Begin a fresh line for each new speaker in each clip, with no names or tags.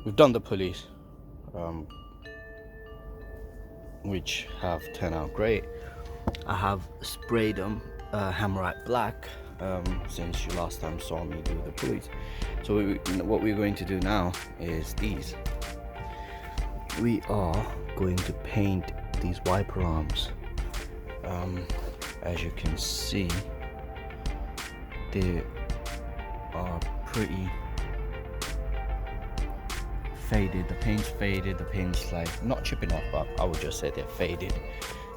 we've done the pulleys, which have turned out great. I have sprayed them Hammerite black since you last time saw me do the pulleys. So what we're going to do now is these. We are going to paint these wiper arms. As you can see, they are pretty faded. The paint's faded, the paint's like not chipping off, but I would just say they're faded.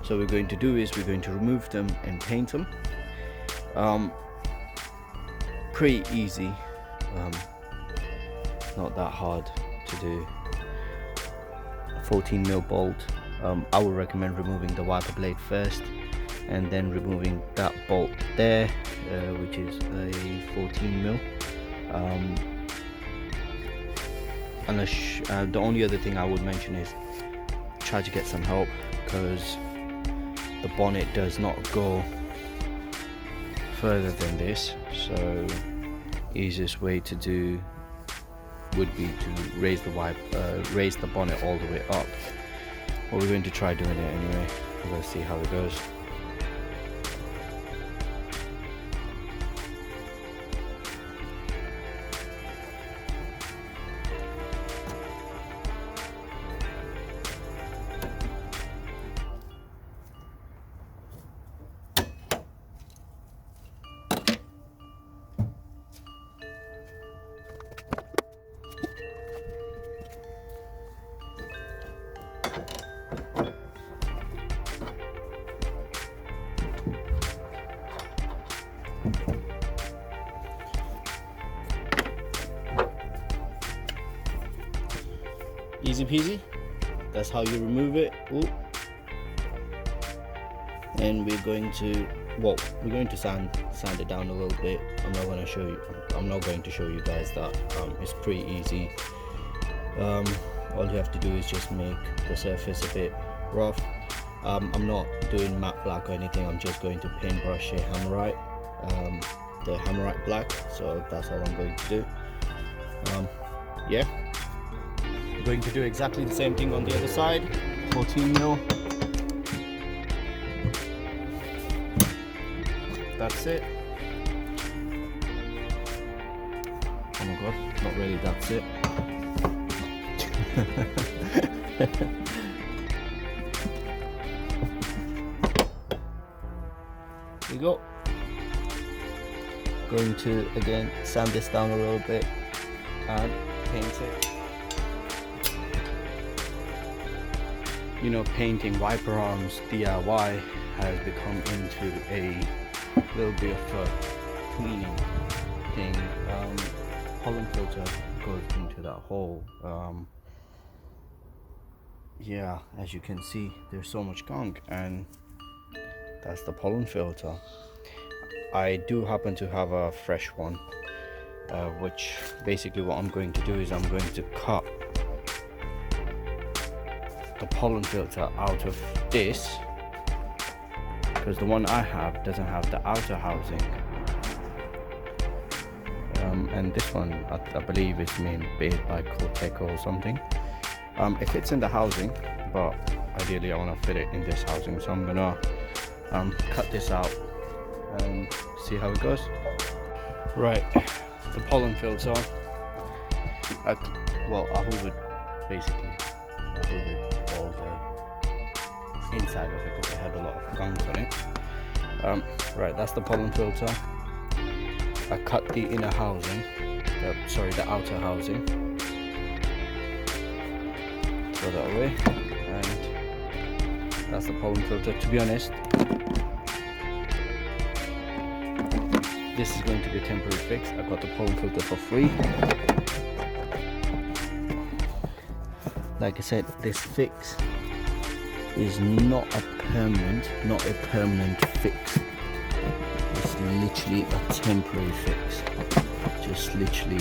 So what we're going to do is we're going to remove them and paint them. Pretty easy, not that hard to do. 14mm bolt. I would recommend removing the wiper blade first and then removing that bolt there, which is a 14mm. The only other thing I would mention is try to get some help, because the bonnet does not go further than this. So easiest way to do would be to raise the bonnet all the way up. But we're going to try doing it anyway. We're going to see how it goes. Easy peasy. That's how you remove it. Ooh. And we're going to sand it down a little bit. I'm not going to show you guys that. It's pretty easy. All you have to do is just make the surface a bit rough. I'm not doing matte black or anything. I'm just going to paintbrush a Hammerite, the Hammerite black. So that's all I'm going to do. Yeah, I'm going to do exactly the same thing on the other side. 14mm. That's it. Oh my god, not really, that's it. There you go. Going to again sand this down a little bit and paint it. You know, painting wiper arms DIY has become into a little bit of a cleaning thing. Pollen filter goes into that hole. Yeah, as you can see, there's so much gunk, and that's the pollen filter. I do happen to have a fresh one, which basically what I'm going to do is I'm going to cut the pollen filter out of this, because the one I have doesn't have the outer housing, and this one I believe is made by Corteco or something. It fits in the housing, but ideally I want to fit it in this housing, so I'm gonna cut this out and see how it goes. Right, the pollen filter, I hoovered all the inside of it because it had a lot of gunk on it. Right, that's the pollen filter. I cut the inner housing, the outer housing. Throw that away, and that's the pollen filter. To be honest, this is going to be a temporary fix. I got the pollen filter for free. Like I said, this fix is not a permanent fix. It's literally a temporary fix. Just literally.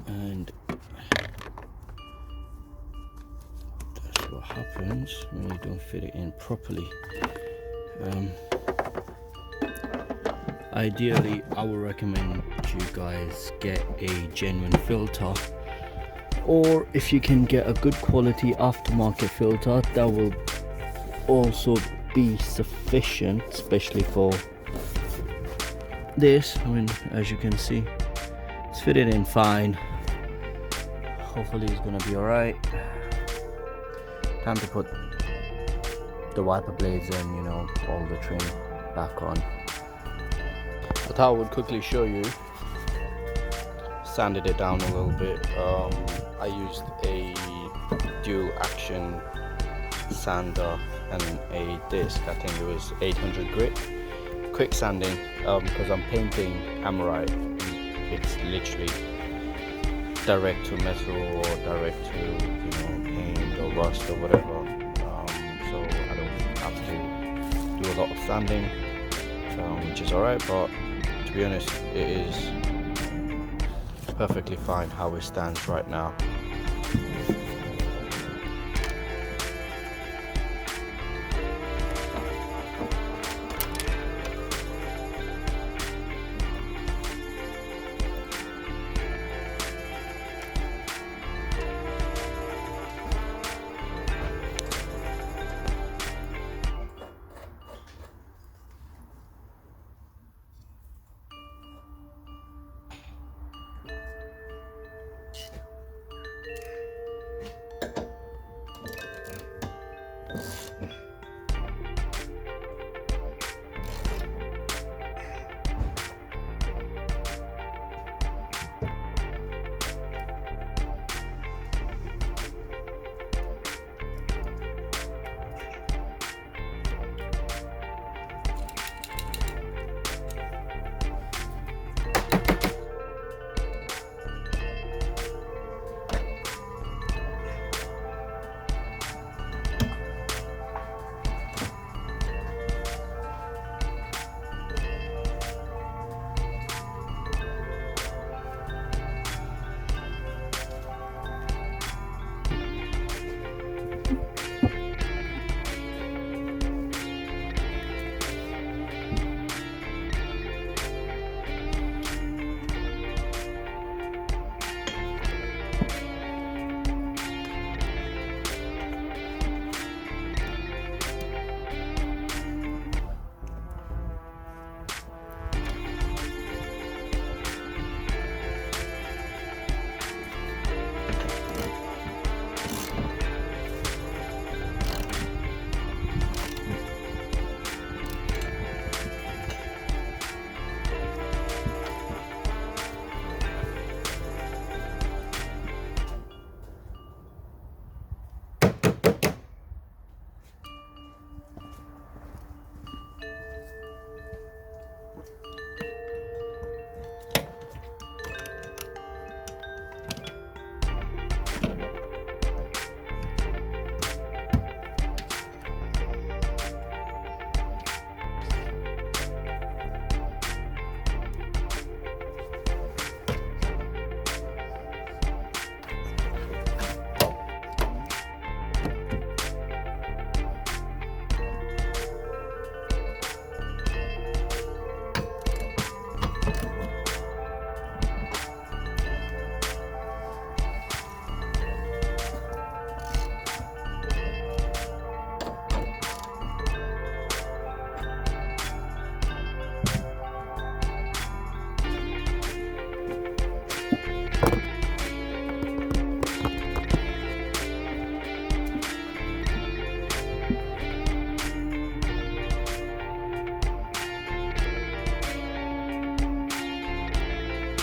And fit it in properly. Ideally, I would recommend you guys get a genuine filter, or if you can get a good quality aftermarket filter, that will also be sufficient, especially for this. I mean, as you can see, it's fitted in fine. Hopefully it's gonna be all right. Time to put the wiper blades in, you know, all the trim back on. I thought I would quickly show you. Sanded it down a little bit. I used a dual action sander and a disc. I think it was 800 grit. Quick sanding, because I'm painting Amorite. It's literally direct to metal or direct to, you know, paint or rust or whatever. So I don't have to do a lot of sanding, which is alright, but to be honest, it is perfectly fine how it stands right now.